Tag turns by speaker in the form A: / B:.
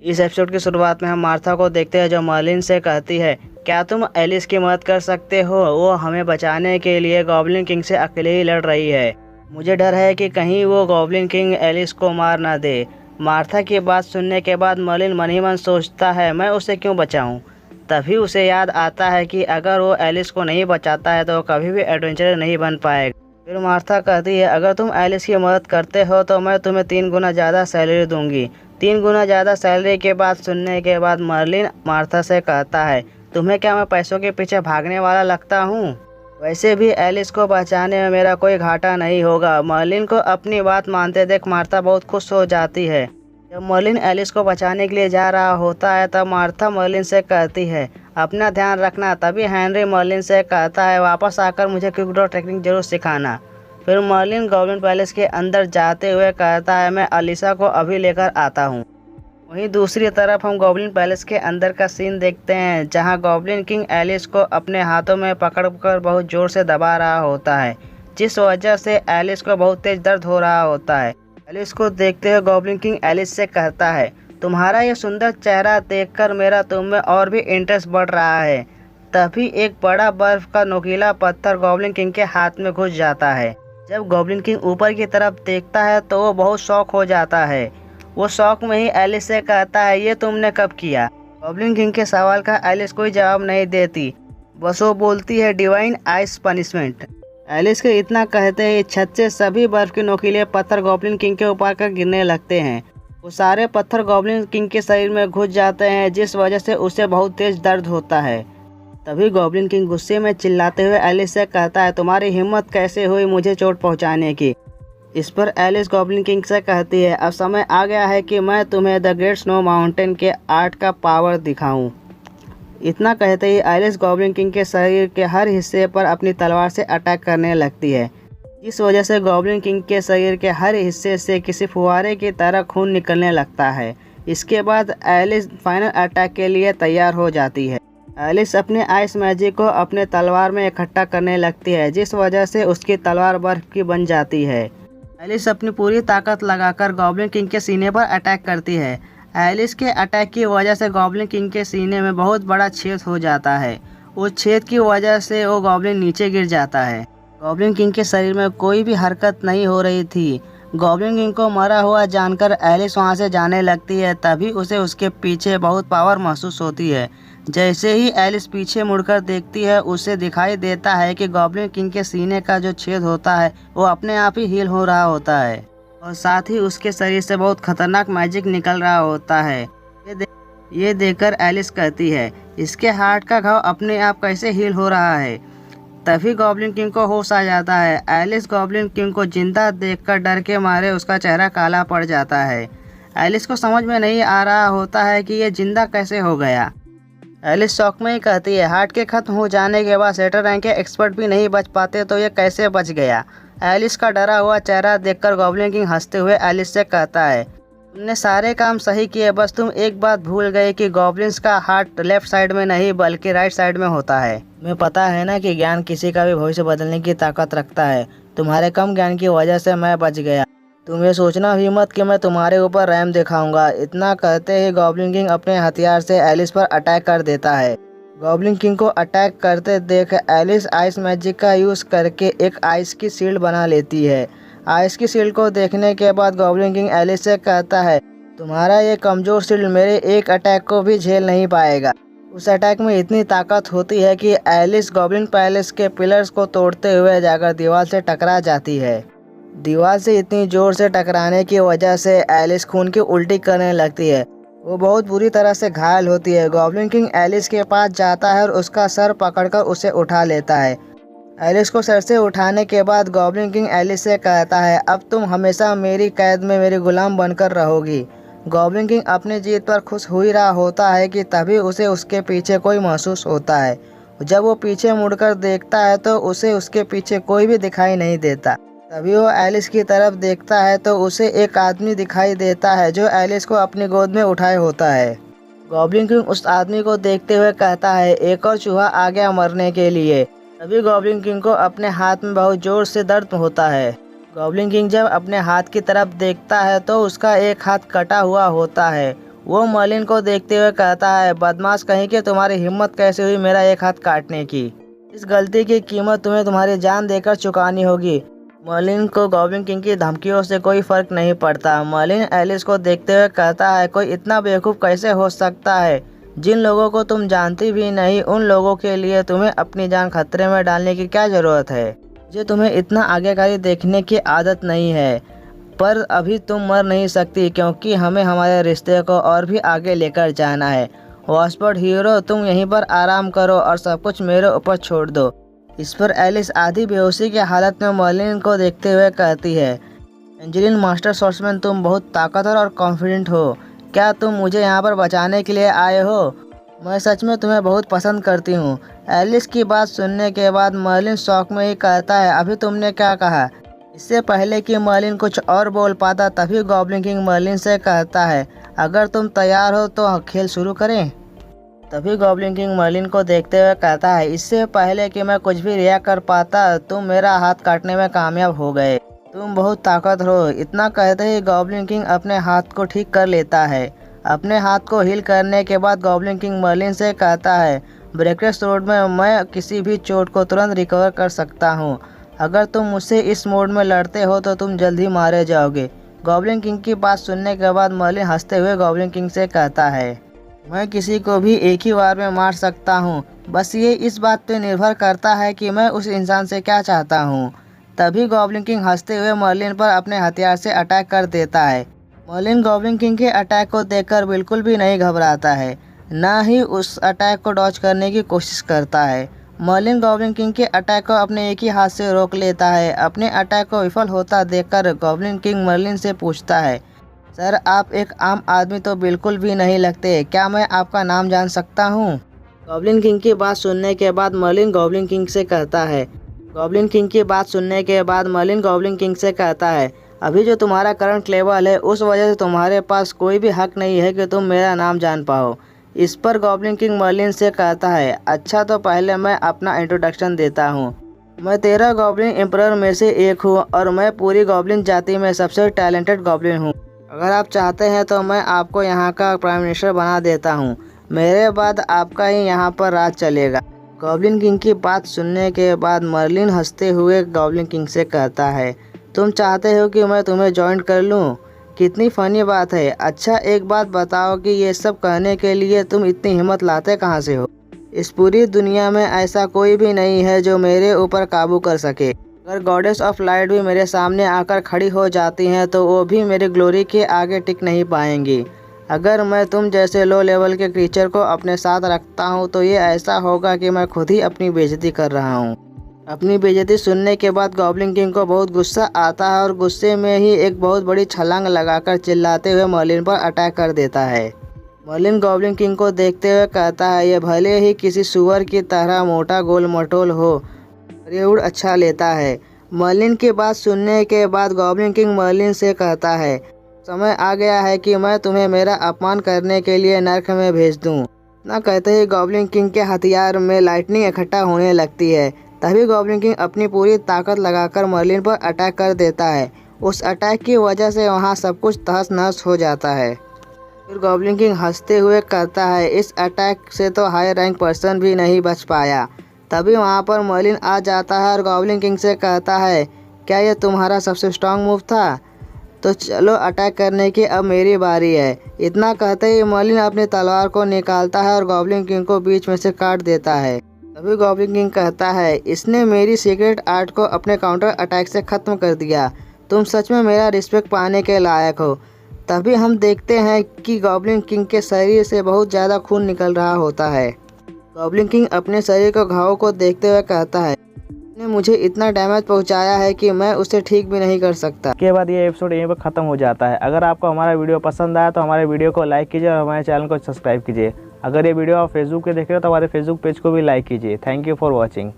A: इस एपिसोड की शुरुआत में हम मार्था को देखते हैं जो मर्लिन से कहती है, क्या तुम एलिस की मदद कर सकते हो? वो हमें बचाने के लिए गॉब्लिन किंग से अकेले ही लड़ रही है। मुझे डर है कि कहीं वो गॉब्लिन किंग एलिस को मार ना दे। मार्था की बात सुनने के बाद मर्लिन मन ही मन सोचता है, मैं उसे क्यों बचाऊं? तभी उसे याद आता है कि अगर वो एलिस को नहीं बचाता है तो वो कभी भी एडवेंचरर नहीं बन पाएगा। फिर मार्था कहती है, अगर तुम एलिस की मदद करते हो तो मैं तुम्हें 3 गुना ज़्यादा सैलरी दूंगी। 3 गुना ज़्यादा सैलरी के बाद सुनने के बाद मर्लिन मार्था से कहता है, तुम्हें क्या मैं पैसों के पीछे भागने वाला लगता हूँ? वैसे भी एलिस को बचाने में मेरा कोई घाटा नहीं होगा। मर्लिन को अपनी बात मानते देख मार्था बहुत खुश हो जाती है। जब मर्लिन एलिस को बचाने के लिए जा रहा होता है तब मार्था मर्लिन से कहती है, अपना ध्यान रखना। तभी हेनरी मर्लिन से कहता है, वापस आकर मुझे क्विक ड्रॉ टेक्निक जरूर सिखाना। फिर मर्लिन गॉब्लिन पैलेस के अंदर जाते हुए कहता है, मैं अलीसा को अभी लेकर आता हूँ। वहीं दूसरी तरफ हम गॉब्लिन पैलेस के अंदर का सीन देखते हैं जहां गॉब्लिन किंग एलिस को अपने हाथों में पकड़कर बहुत जोर से दबा रहा होता है, जिस वजह से एलिस को बहुत तेज दर्द हो रहा होता है। एलिस को देखते हुए गॉब्लिन किंग एलिस से कहता है, तुम्हारा ये सुंदर चेहरा देखकर मेरा तुम में और भी इंटरेस्ट बढ़ रहा है। तभी एक बड़ा बर्फ का नुकीला पत्थर गॉब्लिन किंग के हाथ में घुस जाता है। जब गॉब्लिन किंग ऊपर की तरफ देखता है तो वो बहुत शॉक हो जाता है। वो शौक में ही एलिस से कहता है, ये तुमने कब किया? गॉब्लिन किंग के सवाल का एलिस कोई जवाब नहीं देती, बस वो बोलती है, डिवाइन आइस पनिशमेंट। एलिस के इतना कहते ही छत से सभी बर्फ के नोकीले पत्थर गॉब्लिन किंग के ऊपर कर गिरने लगते हैं। वो सारे पत्थर गॉब्लिन किंग के शरीर में घुस जाते हैं, जिस वजह से उसे बहुत तेज दर्द होता है। तभी गॉब्लिन किंग गुस्से में चिल्लाते हुए एलिस से कहता है, तुम्हारी हिम्मत कैसे हुई मुझे चोट पहुंचाने की? इस पर एलिस गॉब्लिन किंग से कहती है, अब समय आ गया है कि मैं तुम्हें द ग्रेट स्नो माउंटेन के आर्ट का पावर दिखाऊं। इतना कहते ही एलिस गॉब्लिन किंग के शरीर के हर हिस्से पर अपनी तलवार से अटैक करने लगती है, जिस वजह से गॉब्लिन किंग के शरीर के हर हिस्से से किसी फुहारे की तरह खून निकलने लगता है। इसके बाद एलिस फाइनल अटैक के लिए तैयार हो जाती है। एलिस अपने आइस मैजिक को अपने तलवार में इकट्ठा करने लगती है, जिस वजह से उसकी तलवार बर्फ की बन जाती है। एलिस अपनी पूरी ताकत लगाकर गॉब्लिन किंग के सीने पर अटैक करती है। एलिस के अटैक की वजह से गॉब्लिन किंग के सीने में बहुत बड़ा छेद हो जाता है। उस छेद की वजह से वो गॉब्लिन नीचे गिर जाता है। गॉब्लिन किंग के शरीर में कोई भी हरकत नहीं हो रही थी। गॉब्लिन किंग को मरा हुआ जानकर एलिस वहां से जाने लगती है। तभी उसे उसके पीछे बहुत पावर महसूस होती है। जैसे ही एलिस पीछे मुड़कर देखती है, उसे दिखाई देता है कि गॉब्लिन किंग के सीने का जो छेद होता है वो अपने आप ही हील हो रहा होता है और साथ ही उसके शरीर से बहुत खतरनाक मैजिक निकल रहा होता है। ये देखकर एलिस कहती है, इसके हार्ट का घाव अपने आप कैसे हील हो रहा है? तभी गॉब्लिन किंग को होश आ जाता है। एलिस गॉब्लिन किंग को जिंदा देखकर डर के मारे उसका चेहरा काला पड़ जाता है। एलिस को समझ में नहीं आ रहा होता है कि ये जिंदा कैसे हो गया। एलिस शौक में ही कहती है, हार्ट के खत्म हो जाने के बाद सेटर रैंक के एक्सपर्ट भी नहीं बच पाते तो ये कैसे बच गया? एलिस का डरा हुआ चेहरा देखकर गॉब्लिन किंग हंसते हुए एलिस से कहता है, तुमने सारे काम सही किए, बस तुम एक बात भूल गए कि गॉब्लिन्स का हार्ट लेफ्ट साइड में नहीं बल्कि राइट साइड में होता है। तुम्हें पता है ना कि ज्ञान किसी का भी भविष्य बदलने की ताकत रखता है। तुम्हारे कम ज्ञान की वजह से मैं बच गया। तुम ये सोचना भी मत कि मैं तुम्हारे ऊपर रहम दिखाऊंगा। इतना कहते ही गॉब्लिन किंग अपने हथियार से एलिस पर अटैक कर देता है। गॉब्लिन किंग को अटैक करते देख एलिस आइस मैजिक का यूज़ करके एक आइस की शील्ड बना लेती है। आइस की शील्ड को देखने के बाद गॉब्लिन किंग एलिस से कहता है, तुम्हारा ये कमज़ोर शील्ड मेरे एक अटैक को भी झेल नहीं पाएगा। उस अटैक में इतनी ताकत होती है कि एलिस गॉब्लिन पैलेस के पिलर्स को तोड़ते हुए जाकर दीवार से टकरा जाती है। दीवार से इतनी जोर से टकराने की वजह से एलिस खून की उल्टी करने लगती है। वो बहुत बुरी तरह से घायल होती है। गॉब्लिन किंग एलिस के पास जाता है और उसका सर पकड़कर उसे उठा लेता है। एलिस को सर से उठाने के बाद गॉब्लिन किंग एलिस से कहता है, अब तुम हमेशा मेरी कैद में मेरी गुलाम बनकर रहोगी। गॉब्लिन किंग अपनी जीत पर खुश हो ही रहा होता है कि तभी उसे उसके पीछे कोई महसूस होता है। जब वो पीछे मुड़कर देखता है तो उसे उसके पीछे कोई भी दिखाई नहीं देता। तभी वो एलिस की तरफ देखता है तो उसे एक आदमी दिखाई देता है जो एलिस को अपनी गोद में उठाए होता है। गॉब्लिन किंग उस आदमी को देखते हुए कहता है, एक और चूहा आ गया मरने के लिए। तभी गॉब्लिन किंग को अपने हाथ में बहुत जोर से दर्द होता है। गॉब्लिन किंग जब अपने हाथ की तरफ देखता है तो उसका एक हाथ कटा हुआ होता है। वो मर्लिन को देखते हुए कहता है, बदमाश कहीं कि तुम्हारी हिम्मत कैसे हुई मेरा एक हाथ काटने की। इस गलती की कीमत तुम्हें तुम्हारी जान देकर चुकानी होगी। मर्लिन को गॉब्लिन किंग की धमकियों से कोई फर्क नहीं पड़ता। मर्लिन एलिस को देखते हुए कहता है, कोई इतना बेवकूफ़ कैसे हो सकता है? जिन लोगों को तुम जानती भी नहीं उन लोगों के लिए तुम्हें अपनी जान खतरे में डालने की क्या ज़रूरत है? मुझे तुम्हें इतना आज्ञाकारी देखने की आदत नहीं है, पर अभी तुम मर नहीं सकती क्योंकि हमें हमारे रिश्ते को और भी आगे लेकर जाना है। वॉस्पर्ड हीरो, तुम यहीं पर आराम करो और सब कुछ मेरे ऊपर छोड़ दो। इस पर एलिस आधी बेहोशी की हालत में मर्लिन को देखते हुए कहती है, एंजेलिन मास्टर स्वॉर्ड्समैन, तुम बहुत ताकतवर और कॉन्फिडेंट हो। क्या तुम मुझे यहाँ पर बचाने के लिए आए हो? मैं सच में तुम्हें बहुत पसंद करती हूँ। एलिस की बात सुनने के बाद मर्लिन शौक में ही कहता है, अभी तुमने क्या कहा? इससे पहले कि मर्लिन कुछ और बोल पाता तभी गॉब्लिन किंग मर्लिन से कहता है, अगर तुम तैयार हो तो खेल शुरू करें। तभी गॉब्लिन किंग मर्लिन को देखते हुए कहता है, इससे पहले कि मैं कुछ भी रिएक्ट कर पाता तुम मेरा हाथ काटने में कामयाब हो गए। तुम बहुत ताकतवर हो। इतना कहते ही गॉब्लिन किंग अपने हाथ को ठीक कर लेता है। अपने हाथ को हील करने के बाद गॉब्लिन किंग मर्लिन से कहता है, ब्रेकलेस रोड में मैं किसी भी चोट को तुरंत रिकवर कर सकता हूँ। अगर तुम मुझसे इस मोड में लड़ते हो तो तुम जल्द ही मारे जाओगे। गॉब्लिन किंग की बात सुनने के बाद मर्लिन हंसते हुए गॉब्लिन किंग से कहता है, मैं किसी को भी एक ही बार में मार सकता हूँ, बस ये इस बात पे निर्भर करता है कि मैं उस इंसान से क्या चाहता हूँ। तभी गॉब्लिन किंग हंसते हुए मर्लिन पर अपने हथियार से अटैक कर देता है। मर्लिन गॉब्लिन किंग के अटैक को देखकर बिल्कुल भी नहीं घबराता है, ना ही उस अटैक को डॉज करने की कोशिश करता है। मर्लिन गॉब्लिन किंग के अटैक को अपने एक ही हाथ से रोक लेता है। अपने अटैक को विफल होता देखकर गॉब्लिन किंग मर्लिन से पूछता है, सर आप एक आम आदमी तो बिल्कुल भी नहीं लगते, क्या मैं आपका नाम जान सकता हूँ? गॉब्लिन किंग की बात सुनने के बाद मर्लिन गॉब्लिन किंग से कहता है, अभी जो तुम्हारा करंट लेवल है उस वजह से तुम्हारे पास कोई भी हक नहीं है कि तुम मेरा नाम जान पाओ। इस पर गॉब्लिन किंग मर्लिन से कहता है, अच्छा तो पहले मैं अपना इंट्रोडक्शन देता हूँ। मैं 13 गॉब्लिन एम्परर में से एक हूँ और मैं पूरी गॉब्लिन जाति में सबसे टैलेंटेड गॉब्लिन हूँ। अगर आप चाहते हैं तो मैं आपको यहाँ का प्राइम मिनिस्टर बना देता हूँ। मेरे बाद आपका ही यहाँ पर राज चलेगा। गॉब्लिन किंग की बात सुनने के बाद मर्लिन हंसते हुए गॉब्लिन किंग से कहता है, तुम चाहते हो कि मैं तुम्हें ज्वाइन कर लूँ? कितनी फ़नी बात है। अच्छा एक बात बताओ कि ये सब कहने के लिए तुम इतनी हिम्मत लाते कहाँ से हो? इस पूरी दुनिया में ऐसा कोई भी नहीं है जो मेरे ऊपर काबू कर सके। अगर गॉडेस ऑफ लाइट भी मेरे सामने आकर खड़ी हो जाती हैं तो वो भी मेरी ग्लोरी के आगे टिक नहीं पाएंगी। अगर मैं तुम जैसे लो लेवल के क्रीचर को अपने साथ रखता हूँ तो ये ऐसा होगा कि मैं खुद ही अपनी बेइज्जती कर रहा हूँ। अपनी बेइज्जती सुनने के बाद गॉब्लिन किंग को बहुत गुस्सा आता है और गुस्से में ही एक बहुत बड़ी छलांग लगाकर चिल्लाते हुए मर्लिन पर अटैक कर देता है। मर्लिन गॉब्लिन किंग को देखते हुए कहता है, ये भले ही किसी सुअर की तरह मोटा गोल मटोल हो, रेउड अच्छा लेता है। मर्लिन की बात सुनने के बाद गॉब्लिन किंग मर्लिन से कहता है, समय आ गया है कि मैं तुम्हें मेरा अपमान करने के लिए नर्क में भेज दूं। ना कहते ही गॉब्लिन किंग के हथियार में लाइटनिंग इकट्ठा होने लगती है। तभी गॉब्लिन किंग अपनी पूरी ताकत लगाकर मर्लिन पर अटैक कर देता है। उस अटैक की वजह से वहाँ सब कुछ तहस नहस हो जाता है। फिर गॉब्लिन किंग हंसते हुए कहता है, इस अटैक से तो हाई रैंक पर्सन भी नहीं बच पाया। तभी वहाँ पर मर्लिन आ जाता है और गॉब्लिन किंग से कहता है, क्या यह तुम्हारा सबसे स्ट्रांग मूव था? तो चलो अटैक करने की अब मेरी बारी है। इतना कहते ही मर्लिन अपनी तलवार को निकालता है और गॉब्लिन किंग को बीच में से काट देता है। तभी गॉब्लिन किंग कहता है, इसने मेरी सीक्रेट आर्ट को अपने काउंटर अटैक से ख़त्म कर दिया। तुम सच में मेरा रिस्पेक्ट पाने के लायक हो। तभी हम देखते हैं कि गॉब्लिन किंग के शरीर से बहुत ज़्यादा खून निकल रहा होता है। गॉब्लिन किंग अपने शरीर के घावों को देखते हुए कहता है, ने मुझे इतना डैमेज पहुंचाया है कि मैं उसे ठीक भी नहीं कर सकता। के बाद ये एपिसोड यहीं पर ख़त्म हो जाता है। अगर आपको हमारा वीडियो पसंद आया तो हमारे वीडियो को लाइक कीजिए और हमारे चैनल को सब्सक्राइब कीजिए। अगर ये वीडियो आप फेसबुक पे देख रहे हो तो हमारे फेसबुक पेज को भी लाइक कीजिए। Thank you for watching.